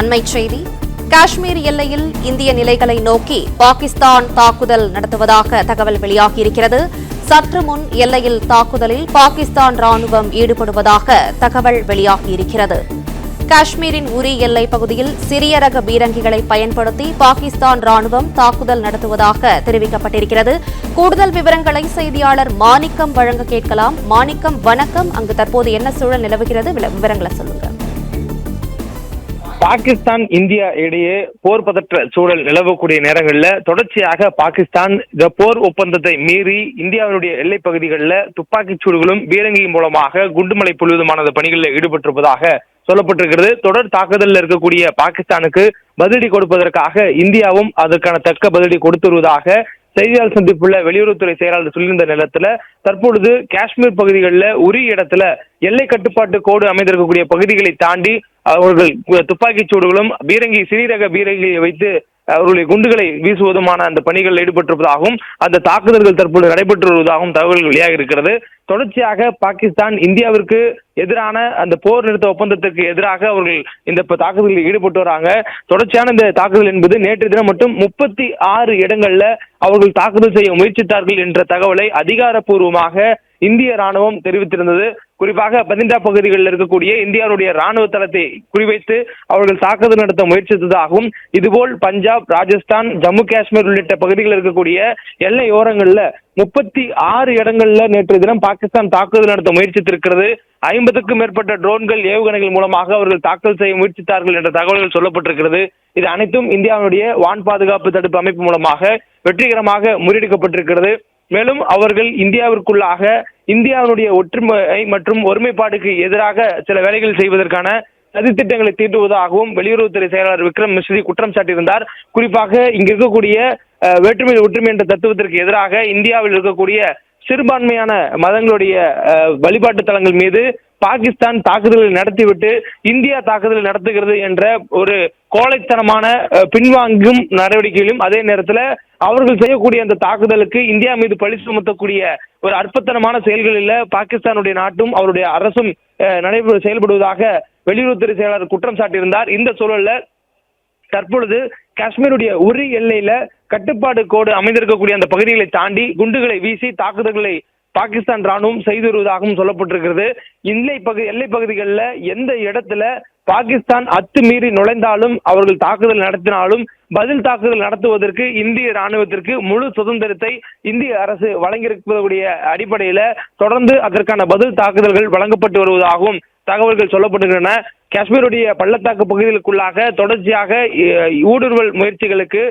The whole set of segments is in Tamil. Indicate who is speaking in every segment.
Speaker 1: அண்மைச் செய்தி. காஷ்மீர் எல்லையில் இந்திய நிலைகளை நோக்கி பாகிஸ்தான் தாக்குதல் நடத்துவதாக தகவல் வெளியாகியிருக்கிறது. சற்று முன் எல்லையில் தாக்குதலில் பாகிஸ்தான் ராணுவம் ஈடுபடுவதாக தகவல் வெளியாகியிருக்கிறது. காஷ்மீரின் உரி எல்லைப் பகுதியில் சிறிய ரக பீரங்கிகளை பயன்படுத்தி பாகிஸ்தான் ராணுவம் தாக்குதல் நடத்துவதாக தெரிவிக்கப்பட்டிருக்கிறது. கூடுதல் விவரங்களை செய்தியாளர் மாணிக்கம் வழங்க கேட்கலாம். மாணிக்கம், வணக்கம். அங்கு தற்போது என்ன சூழல் நிலவுகிறது? விவரங்களை சொல்லுங்க.
Speaker 2: பாகிஸ்தான் இந்தியா இடையே போர் பதற்ற சூழல் நிலவக்கூடிய நேரங்களில் தொடர்ச்சியாக பாகிஸ்தான் இந்த போர் ஒப்பந்தத்தை மீறி இந்தியாவினுடைய எல்லைப் பகுதிகளில் துப்பாக்கிச் சூடுகளும் பீரங்கியின் மூலமாக குண்டுமலை பொழிவதுமான பணிகளில் ஈடுபட்டிருப்பதாக சொல்லப்பட்டிருக்கிறது. தொடர் தாக்குதலில் இருக்கக்கூடிய பாகிஸ்தானுக்கு பதிலடி கொடுப்பதற்காக இந்தியாவும் அதற்கான தக்க பதிலடி கொடுத்து வருவதாக செய்தியாளர் சந்திப்புள்ள வெளியுறவுத்துறை செயலாளர் சொல்லியிருந்த நிலத்துல தற்பொழுது காஷ்மீர் பகுதிகளில் உரிய இடத்துல எல்லை கட்டுப்பாட்டு கோடு அமைந்திருக்கக்கூடிய பகுதிகளை தாண்டி அவர்கள் துப்பாக்கிச் சூடுகளும் சிறீரக பீரங்கியை வைத்து அவர்களுடைய குண்டுகளை வீசுவதுமான அந்த பணிகளில் ஈடுபட்டிருப்பதாகவும் அந்த தாக்குதல்கள் தற்போது நடைபெற்று வருவதாகவும் தகவல்கள் வெளியாக இருக்கிறது. தொடர்ச்சியாக பாகிஸ்தான் இந்தியாவிற்கு எதிரான அந்த போர் நிறுத்த ஒப்பந்தத்திற்கு எதிராக அவர்கள் இந்த தாக்குதலில் ஈடுபட்டு வராங்க. தொடர்ச்சியான இந்த தாக்குதல் என்பது நேற்று தினம் மட்டும் 36 இடங்கள்ல அவர்கள் தாக்குதல் செய்ய முயற்சித்தார்கள் என்ற தகவலை அதிகாரப்பூர்வமாக இந்திய ராணுவம் தெரிவித்திருந்தது. குறிப்பாக பதிண்டா பகுதிகளில் இருக்கக்கூடிய இந்தியாவுடைய ராணுவ தளத்தை குறிவைத்து அவர்கள் தாக்குதல் நடத்த முயற்சித்ததாகவும், இதுபோல் பஞ்சாப், ராஜஸ்தான், ஜம்மு காஷ்மீர் உள்ளிட்ட பகுதிகளில் இருக்கக்கூடிய எல்லையோரங்கள்ல 36 இடங்கள்ல நேற்று தினம் பாகிஸ்தான் தாக்குதல் நடத்த முயற்சித்திருக்கிறது. 50க்கும் மேற்பட்ட ட்ரோன்கள், ஏவுகணைகள் மூலமாக அவர்கள் தாக்கல் செய்ய முயற்சித்தார்கள் என்ற தகவல்கள் சொல்லப்பட்டிருக்கிறது. இது அனைத்தும் இந்தியாவுடைய வான் பாதுகாப்பு தடுப்பு அமைப்பு மூலமாக வெற்றிகரமாக முறியடிக்கப்பட்டிருக்கிறது. மேலும் அவர்கள் இந்தியாவிற்குள்ளாக இந்தியாவுடைய ஒற்றுமை மற்றும் ஒருமைப்பாடுக்கு எதிராக சில வேலைகள் செய்வதற்கான சதித்திட்டங்களை தீட்டுவதாகவும் வெளியுறவுத்துறை செயலாளர் விக்ரம் மிஸ்ரி குற்றம் சாட்டியிருந்தார். குறிப்பாக இங்கு இருக்கக்கூடிய வேற்றுமை ஒற்றுமை என்ற தத்துவத்திற்கு எதிராக இந்தியாவில் இருக்கக்கூடிய சிறுபான்மையான மதங்களுடைய வழிபாட்டு தலங்கள் மீது பாகிஸ்தான் தாக்குதலை நடத்திவிட்டு இந்தியா தாக்குதலை நடத்துகிறது என்ற ஒரு கோழைத்தனமான பின்வாங்கும் நடவடிக்கையிலும் அதே நேரத்தில் அவர்கள் செய்யக்கூடிய அந்த தாக்குதலுக்கு இந்தியா மீது பழி சுமத்தக்கூடிய ஒரு அற்பத்தனமான செயல்களில் பாகிஸ்தானுடைய நாட்டும் அவருடைய அரசும் செயல்படுவதாக வெளியுறவுத்துறை செயலாளர் குற்றம் சாட்டியிருந்தார். இந்த சூழல்ல தற்பொழுது காஷ்மீருடைய உரி எல்லையில கட்டுப்பாடு கோடு அமைந்திருக்கக்கூடிய அந்த பகுதிகளை தாண்டி குண்டுகளை வீசி தாக்குதல்களை பாகிஸ்தான் ராணுவம் செய்து வருவதாகவும் சொல்லப்பட்டிருக்கிறது. எல்லை பகுதிகளில் எந்த இடத்துல பாகிஸ்தான் அத்துமீறி நுழைந்தாலும் அவர்கள் தாக்குதல் நடத்தினாலும் பதில் தாக்குதல் நடத்துவதற்கு இந்திய ராணுவத்திற்கு முழு சுதந்திரத்தை இந்திய அரசு வழங்கியிருக்கக்கூடிய அடிப்படையில தொடர்ந்து அதற்கான பதில் தாக்குதல்கள் வழங்கப்பட்டு வருவதாகவும் தகவல்கள் சொல்லப்பட்டுள்ளன. காஷ்மீருடைய பள்ளத்தாக்கு பகுதிகளுக்குள்ளாக தொடர்ச்சியாக ஊடுருவல் முயற்சிகளுக்கு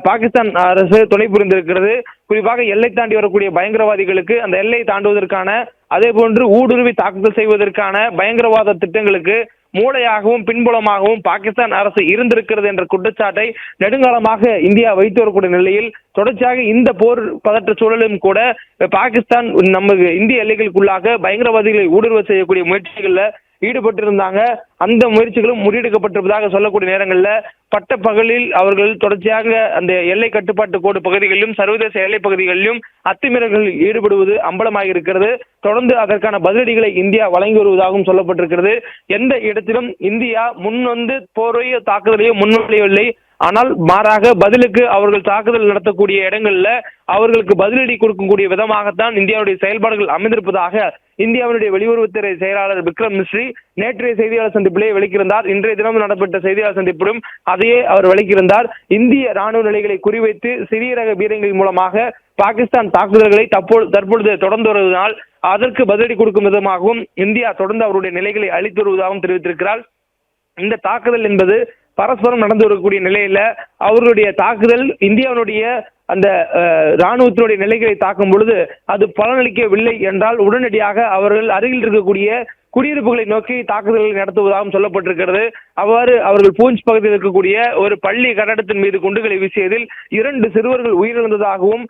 Speaker 2: பாகிஸ்தான் அரசு துணை புரிந்திருக்கிறது. குறிப்பாக எல்லை தாண்டி வரக்கூடிய பயங்கரவாதிகளுக்கு அந்த எல்லையை தாண்டுவதற்கான அதே போன்று ஊடுருவி தாக்குதல் செய்வதற்கான பயங்கரவாத திட்டங்களுக்கு மூளையாகவும் பின்புலமாகவும் பாகிஸ்தான் அரசு இருந்திருக்கிறது என்ற குற்றச்சாட்டை நெடுங்காலமாக இந்தியா வைத்து வரக்கூடிய நிலையில் தொடர்ச்சியாக இந்த போர் பதற்ற சூழலும் கூட பாகிஸ்தான் நமது இந்திய எல்லைகளுக்குள்ளாக பயங்கரவாதிகளை ஊடுருவ செய்யக்கூடிய முயற்சிகள்ல ஈடுபட்டிருந்தாங்க. அந்த முயற்சிகளும் முறியடிக்கப்பட்டிருப்பதாக சொல்லக்கூடிய நேரங்களில் பட்ட பகலில் அவர்கள் தொடர்ச்சியாக அந்த எல்லை கட்டுப்பாட்டு கோடு பகுதிகளிலும் சர்வதேச எல்லை பகுதிகளிலும் அத்துமீறல்களில் ஈடுபடுவது அம்பலமாக இருக்கிறது. தொடர்ந்து அதற்கான பதிலடிகளை இந்தியா வழங்கி வருவதாகவும் சொல்லப்பட்டிருக்கிறது. எந்த இடத்திலும் இந்தியா முன்வந்து போரையோ தாக்குதலையோ முன்வரையவில்லை. ஆனால் மாறாக பதிலுக்கு அவர்கள் தாக்குதல் நடத்தக்கூடிய இடங்கள்ல அவர்களுக்கு பதிலடி கொடுக்கக்கூடிய விதமாகத்தான் இந்தியாவுடைய செயல்பாடுகள் அமைந்திருப்பதாக இந்தியாவுடைய வெளியுறவுத்துறை செயலாளர் விக்ரம் மிஸ்ரி நேற்றைய செய்தியாளர் சந்திப்பிலே விளக்கியிருந்தார். இன்றைய தினம் நடைபெற்ற செய்தியாளர் சந்திப்பிலும் அதையே அவர் விளக்கியிருந்தார். இந்திய ராணுவ நிலைகளை குறிவைத்து சிறிய ரக பீரங்கிகள் மூலமாக பாகிஸ்தான் தாக்குதல்களை தற்பொழுது தொடர்ந்து வருவதனால் அதற்கு பதிலடி கொடுக்கும் விதமாகவும் இந்தியா தொடர்ந்து அவருடைய நிலைகளை அளித்து வருவதாகவும் தெரிவித்திருக்கிறார். இந்த தாக்குதல் என்பது பரஸ்பரம் நடந்து வரக்கூடிய நிலையில அவர்களுடைய தாக்குதல் இந்தியாவுடைய அந்த ராணுவத்தினுடைய நிலைகளை தாக்கும் பொழுது அது பலனளிக்கவில்லை என்றால் உடனடியாக அவர்கள் அருகில் இருக்கக்கூடிய குடியிருப்புகளை நோக்கி தாக்குதல்களை நடத்துவதாகவும் சொல்லப்பட்டிருக்கிறது. அவ்வாறு அவர்கள் பூஞ்ச் பகுதியில் இருக்கக்கூடிய ஒரு பள்ளி கட்டடத்தின் மீது குண்டுகளை வீசியதில் 2 சிறுவர்கள் உயிரிழந்ததாகவும்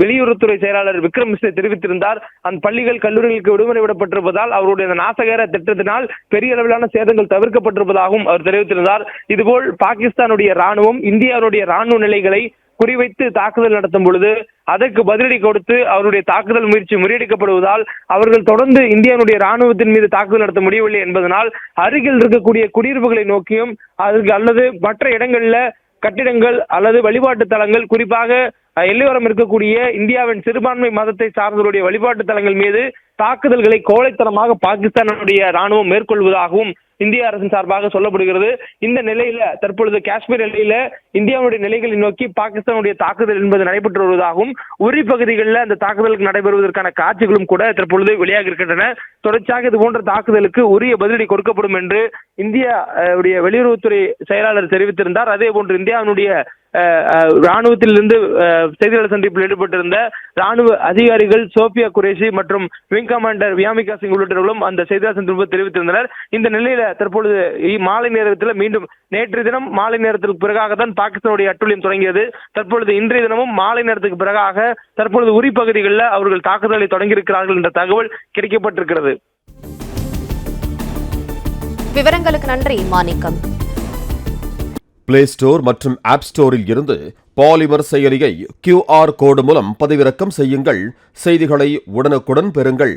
Speaker 2: வெளியுறவுத்துறை செயலாளர் விக்ரம் மிஸ்ரி தெரிவித்திருந்தார். அந்த பள்ளிகள், கல்லூரிகளுக்கு விடுமுறை விடப்பட்டிருப்பதால் அவருடைய நாசகர திட்டத்தினால் பெரிய அளவிலான சேதங்கள் தவிர்க்கப்பட்டிருப்பதாகவும் அவர் தெரிவித்திருந்தார். இதுபோல் பாகிஸ்தானுடைய ராணுவம் இந்தியாவுடைய ராணுவ நிலைகளை குறிவைத்து தாக்குதல் நடத்தும் பொழுது அதற்கு பதிலடி கொடுத்து அவருடைய தாக்குதல் முயற்சி முறியடிக்கப்படுவதால் அவர்கள் தொடர்ந்து இந்தியாவுடைய ராணுவத்தின் மீது தாக்குதல் நடத்த முடியவில்லை என்பதனால் அருகில் இருக்கக்கூடிய குடியிருப்புகளை நோக்கியும் அதற்கு அல்லது மற்ற இடங்கள்ல கட்டிடங்கள் அல்லது வழிபாட்டு தலங்கள், குறிப்பாக எல்லையோரம் இருக்கக்கூடிய இந்தியாவின் சிறுபான்மை மதத்தை சார்ந்தவருடைய வழிபாட்டு தலங்கள் மீது தாக்குதல்களை கோழைத்தனமாக பாகிஸ்தானுடைய ராணுவம் மேற்கொள்வதாகவும் இந்திய அரசின் சார்பாக சொல்லப்படுகிறது. இந்த நிலையில தற்பொழுது காஷ்மீர் எல்லையில இந்தியாவுடைய நிலைகளை நோக்கி பாகிஸ்தானுடைய தாக்குதல் என்பது நடைபெற்று வருவதாகவும் உரி பகுதிகளில் அந்த தாக்குதலுக்கு நடைபெறுவதற்கான காட்சிகளும் கூட தற்பொழுது வெளியாக இருக்கின்றன. தொடர்ச்சியாக இது போன்ற தாக்குதலுக்கு உரிய பதிலடி கொடுக்கப்படும் என்று இந்தியாவுடைய வெளியுறவுத்துறை செயலாளர் தெரிவித்திருந்தார். அதே போன்று இந்தியாவினுடைய ராணுவத்திலிருந்து செய்தியாளர் சந்திப்பில் ஈடுபட்டிருந்த ராணுவ அதிகாரிகள் சோபியா குரேஷி மற்றும் விங் கமாண்டர் வியாமிகா சிங் உள்ளிட்டவர்களும் அந்த செய்தியாளர் சந்திப்பில் தெரிவித்திருந்தனர். இந்த நிலையில தற்பொழுது மாலை நேரத்தில் மீண்டும் நேற்று தினம் மாலை நேரத்திற்கு பிறகாக தான் பாகிஸ்தானுடைய அட்டூழியம் தொடங்கியது. தற்பொழுது இன்றைய தினமும் மாலை நேரத்துக்கு பிறகாக தற்பொழுது உரி பகுதிகளில் அவர்கள் தாக்குதலை தொடங்கியிருக்கிறார்கள் என்ற தகவல் கிடைக்கப்பட்டிருக்கிறது.
Speaker 1: விவரங்களுக்கு நன்றி மாணிக்கம்.
Speaker 3: பிளே ஸ்டோர் மற்றும் ஆப் ஸ்டோரில் இருந்து பாலிமர் செயலியை QR கோடு மூலம் பதிவிறக்கம் செய்யுங்கள். செய்திகளை உடனுக்குடன் பெறுங்கள்.